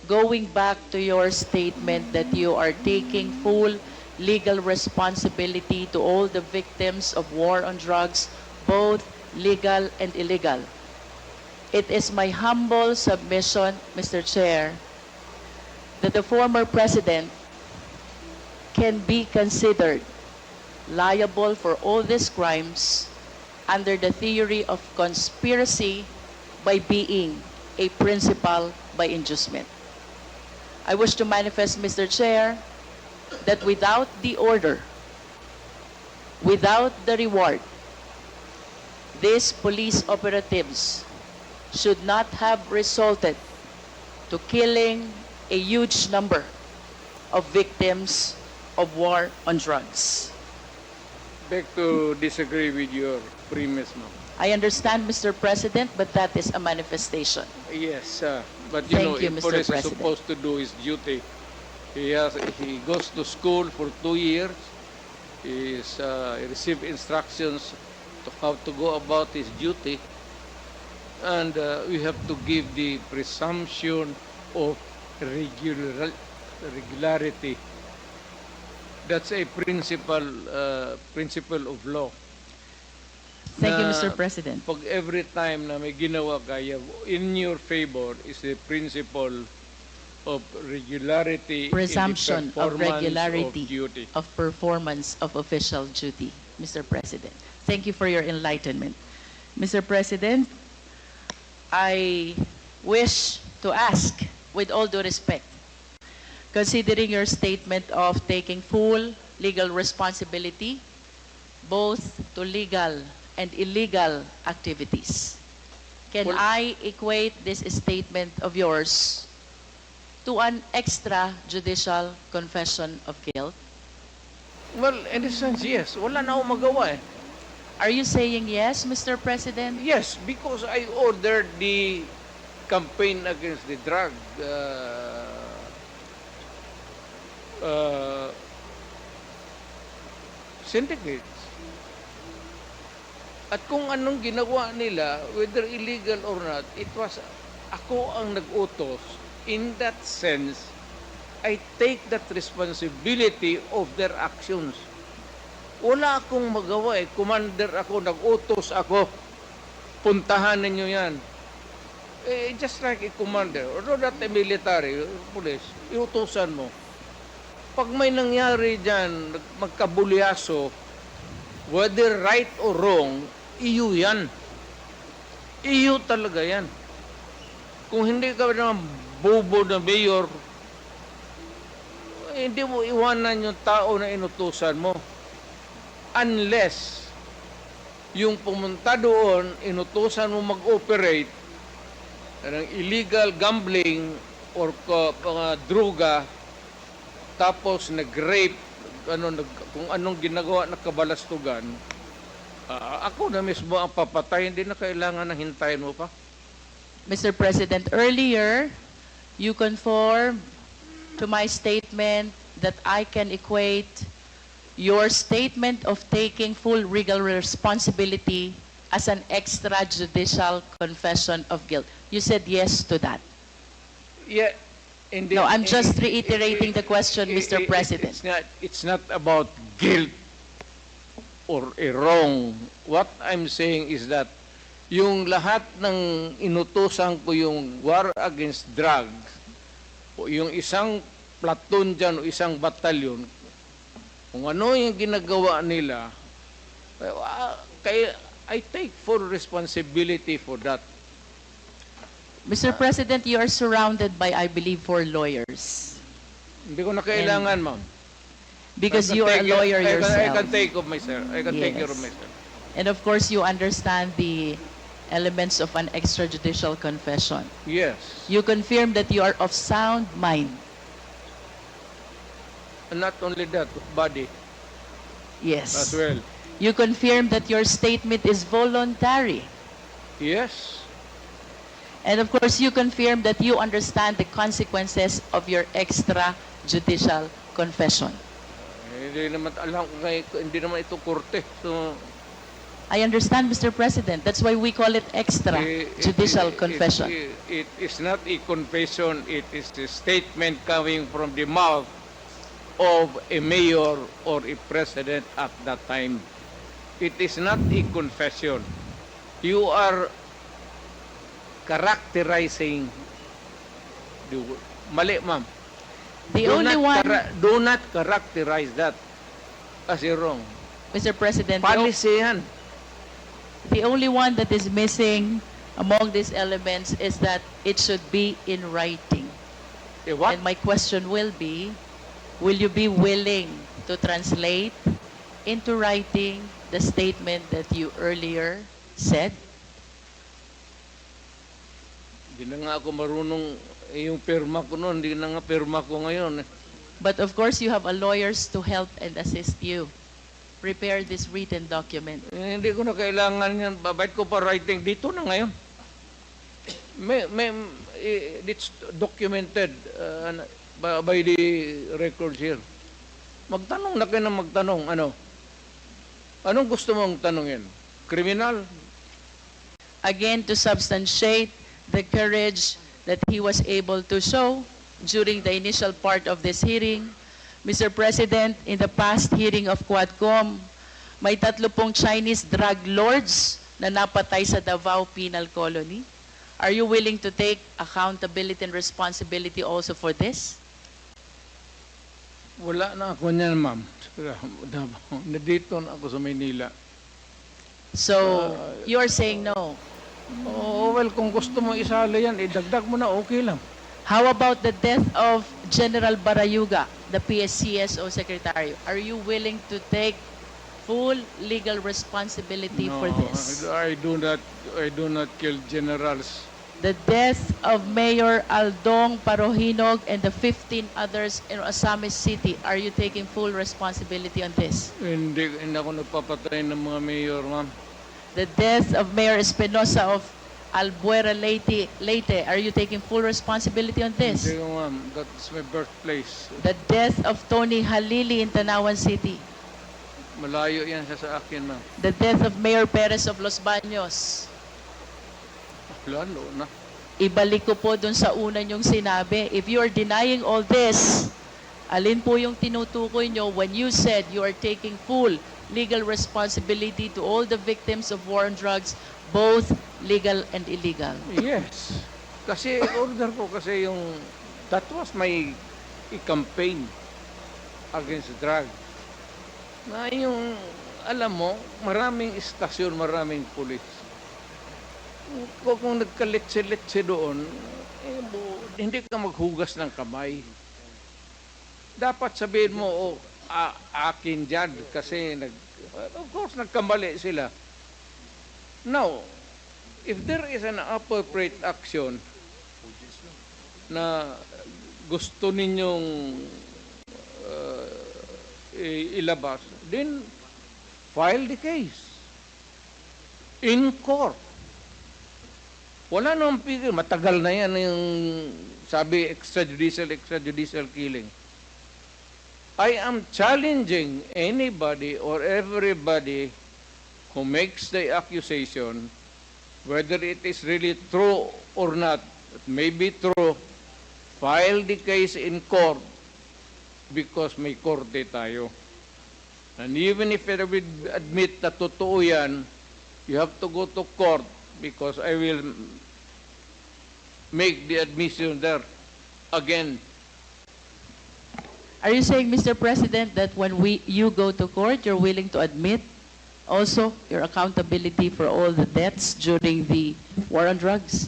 going back to your statement that you are taking full legal responsibility to all the victims of war on drugs, both legal and illegal. It is my humble submission, Mr. Chair, that the former president can be considered liable for all these crimes under the theory of conspiracy by being a principal by inducement. I wish to manifest, Mr. Chair, that without the order, without the reward, these police operatives should not have resulted to killing a huge number of victims of war on drugs. Beg to disagree with your premise, ma'am. I understand, Mr. President, but that is a manifestation. Yes, but you know, Thank you, if Mr. police is President. supposed to do his duty, he goes to school for 2 years. He receives instructions to how to go about his duty, and we have to give the presumption of regularity. That's a principle of law. Thank you, Na Mr. President. Pag every time na may ginawa kaya in your favor is the principle of regularity Presumption in the of performance regularity of duty. of performance of official duty, Mr. President. Thank you for your enlightenment. Mr. President, I wish to ask, with all due respect, considering your statement of taking full legal responsibility, both to legal and illegal activities, can Well- I equate this statement of yours to an extrajudicial confession of guilt? Well, in a sense, yes. Wala na akong magawa eh. Are you saying yes, Mr. President? Yes, because I ordered the campaign against the drug syndicates. At kung anong ginawa nila, whether illegal or not, it was ako ang nag-utos. In that sense, I take that responsibility of their actions. Wala akong magawa eh. Commander ako, nag-utos ako. Puntahan ninyo yan. Just like a commander, or not a military, police, iutusan mo. Pag may nangyari dyan, magkabulyaso, whether right or wrong, iyo yan. Iyo talaga yan. Kung hindi ka naman bobo na mayor, hindi mo iwanan yung tao na inutusan mo. Unless yung pumunta doon, inutusan mo mag-operate ng illegal gambling or mga droga, tapos nag-rape, kung anong ginagawa na kabalastugan, ako na mismo ang papatay, hindi na kailangan na hintayin mo pa. Mr. President, earlier, you conformed to my statement that I can equate your statement of taking full legal responsibility as an extrajudicial confession of guilt. You said yes to that. Yeah. No, I'm just reiterating the question, Mr. President. It's not about guilt or a wrong. What I'm saying is that yung lahat ng inutusan ko yung war against drugs, o yung isang platoon dyan o isang batalyon, kung ano yung ginagawa nila, kaya I take full responsibility for that. Mr. President, you are surrounded by, I believe, 4 lawyers. Hindi ko na kailangan, ma'am. Because I can you are a take- lawyer I yourself. can take of myself. I can take care of Yes. myself. And of course, you understand the elements of an extrajudicial confession. Yes. You confirm that you are of sound mind. And not only that, body Yes. as well. You confirm that your statement is voluntary. Yes. And of course, you confirm that you understand the consequences of your extrajudicial confession. Hindi naman alam, hindi naman ito korte. So, I understand, Mr. President. That's why we call it extrajudicial confession. It is not a confession, it is a statement coming from the mouth of a mayor or a president at that time. It is not a confession. You are characterizing the mali, ma'am. The only one, Do not characterize that as a wrong. Mr. President, Policy yan. the only one that is missing among these elements is that it should be in writing. What? And my question will be, will you be willing to translate into writing the statement that you earlier said? Hindi na nga ako marunong, yung pirma ko noon, hindi na nga pirma ko ngayon. But of course, you have a lawyers to help and assist you prepare this written document. Hindi ko na kailangan yan. Babait ko pa writing dito na ngayon. It's documented by the records here. Magtanong na kayo na magtanong. Ano? Anong gusto mong tanongin? Criminal? Again, to substantiate the courage that he was able to show during the initial part of this hearing. Mr. President, in the past hearing of Quadcom, may 30 Chinese drug lords na napatay sa Davao Penal Colony. Are you willing to take accountability and responsibility also for this? Wala na ako niyan, ma'am. Nandito na ako sa Maynila. So, you are saying no. Oh, well, kung gusto mo isali yan, idagdag mo na, okay lang. How about the death of General Barayuga, the PSCSO Secretary? Are you willing to take full legal responsibility for this? I do not kill generals. The death of Mayor Aldong Parohinog and the 15 others in Osamis City, are you taking full responsibility on this? Hindi ako nagpapatay ng mga mayor, ma'am. The death of Mayor Espinosa of Albuera Leyte, are you taking full responsibility on this? Hindi, ma'am. That's my birthplace. The death of Tony Halili in Tanawan City. Malayo yan siya sa akin, ma'am. The death of Mayor Perez of Los Baños. Lalo na. Ibalik ko po dun sa una niyong sinabi. If you are denying all this, alin po yung tinutukoy nyo when you said you are taking full legal responsibility to all the victims of war on drugs, both legal and illegal? Yes. Kasi order ko kasi yung, that was my campaign against drug. Na yung, alam mo, maraming istasyon, maraming pulis. Kung nagkaletse-letse doon, hindi ka maghugas ng kamay. Dapat sabihin mo, akin dyan, kasi of course, nagkamali sila. Now, if there is an appropriate action na gusto ninyong ilabas, then file the case in court. Wala namang pigil. Matagal na yan yung sabi extrajudicial killing. I am challenging anybody or everybody who makes the accusation, whether it is really true or not, it may be true, file the case in court because may korte tayo. And even if I will admit na totoo yan, you have to go to court because I will make the admission there again. Are you saying, Mr. President, that when you go to court, you're willing to admit also your accountability for all the deaths during the war on drugs?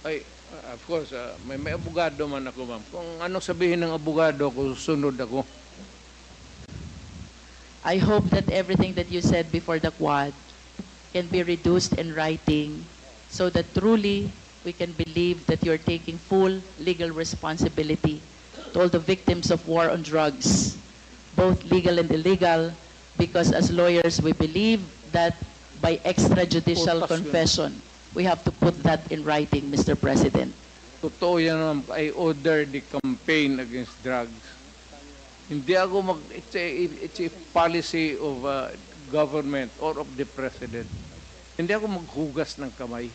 Ay, of course, may abogado man ako, ma'am. Kung ano sabihin ng abogado ko, sunod ako. I hope that everything that you said before the Quad can be reduced in writing so that truly we can believe that you're taking full legal responsibility to all the victims of war on drugs, both legal and illegal, because as lawyers we believe that by extrajudicial confession, we have to put that in writing, Mr. President. Totoo yan, ma'am. I ordered the campaign against drugs. Hindi ako it's a policy of government or of the president. Hindi ako maghugas ng kamay.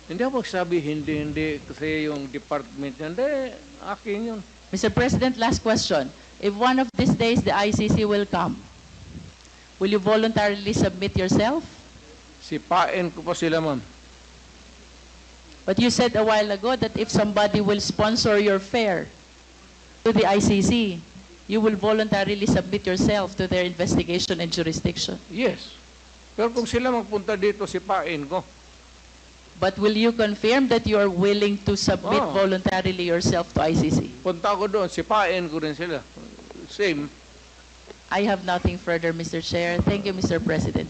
Hindi ako magsabi, hindi, kasi yung department niya, hindi, akin yun. Mr. President, last question. If one of these days the ICC will come, will you voluntarily submit yourself? Sipain ko pa sila, ma'am. But you said a while ago that if somebody will sponsor your fare to the ICC, you will voluntarily submit yourself to their investigation and jurisdiction. Yes. Pero kung sila magpunta dito, sipain ko. But will you confirm that you are willing to submit Oh. voluntarily yourself to ICC? Punta ko doon, sipain ko rin sila. Same. I have nothing further, Mr. Chair. Thank you, Mr. President.